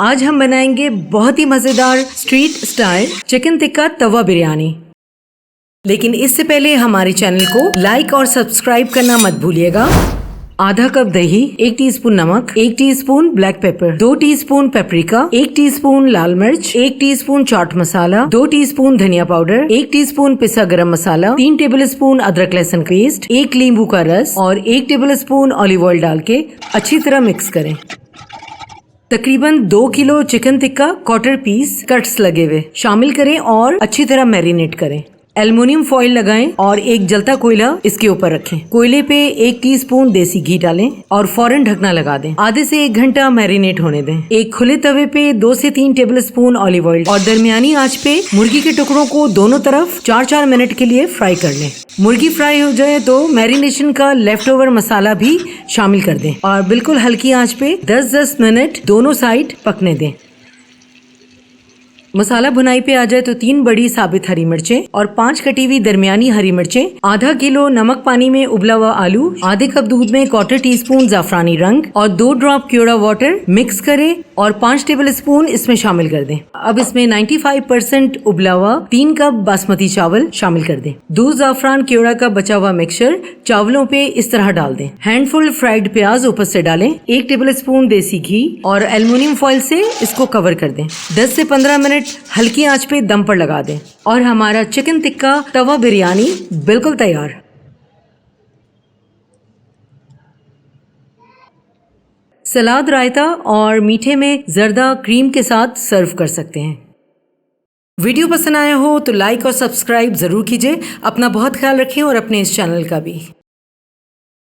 आज हम बनाएंगे बहुत ही मजेदार स्ट्रीट स्टाइल चिकन टिक्का तवा बिरयानी। लेकिन इससे पहले हमारे चैनल को लाइक और सब्सक्राइब करना मत भूलिएगा। आधा कप दही, 1 टीस्पून नमक, 1 teaspoon black pepper, 2 teaspoon paprika, 1 teaspoon लाल मिर्च, 1 टीस्पून चाट मसाला, 2 टीस्पून धनिया पाउडर, 1 टीस्पून पिसा गरम मसाला, 3 टेबलस्पून अदरक लहसुन पेस्ट, 1 नींबू का रस और 1 टेबलस्पून ऑलिव ऑयल डाल के अच्छी तरह मिक्स करें। तकरीबन 2 kilo chicken tikka quarter piece cuts लगे हुए शामिल करें और अच्छी तरह मैरिनेट करें। एल्युमिनियम फॉइल लगाएं और एक जलता कोयला इसके ऊपर रखें। कोयले पे 1 टीस्पून देसी घी डालें और फौरन ढकना लगा दें। आधे से 1 घंटा मैरिनेट होने दें। एक खुले तवे पे 2 से 3 टेबलस्पून ऑलिव ऑयल और दरमियानी आंच पे मुर्गी के टुकड़ों को दोनों तरफ 4-4 मिनट के लिए फ्राई कर लें। मुर्गी फ्राई हो जाए तो मैरिनेशन का लेफ्ट ओवर मसाला भी शामिल कर दें और बिल्कुल हल्की आंच पे 10-10 मिनट दोनों साइड पकने दें। मसाला भुनाई पे आ जाए तो 3 बड़ी साबित हरी मिर्चें और 5 कटी हुई दरमियानी हरी मिर्चें, आधा किलो नमक पानी में उबला हुआ आलू, आधे कप दूध में क्वार्टर टीस्पून जाफरानी रंग और 2 ड्रॉप क्योड़ा वाटर मिक्स करें और 5 टेबलस्पून इसमें शामिल कर दें। अब इसमें 95% उबला हुआ 3 कप बासमती चावल शामिल कर दें। दूध जाफरान क्योड़ा का बचा हुआ मिक्सचर चावलों पे इस तरह डाल दें। हैंडफुल फ्राइड प्याज ऊपर से डालें। 1 टेबलस्पून देसी घी और एल्युमिनियम फॉइल से इसको कवर कर दें। 10 से 15 मिनट हल्की आंच पे दम पर लगा दें और हमारा चिकन टिक्का तवा बिरयानी बिल्कुल तैयार। सलाद, रायता और मीठे में जर्दा क्रीम के साथ सर्व कर सकते हैं। वीडियो पसंद आया हो तो लाइक और सब्सक्राइब जरूर कीजिए। अपना बहुत ख्याल रखें और अपने इस चैनल का भी।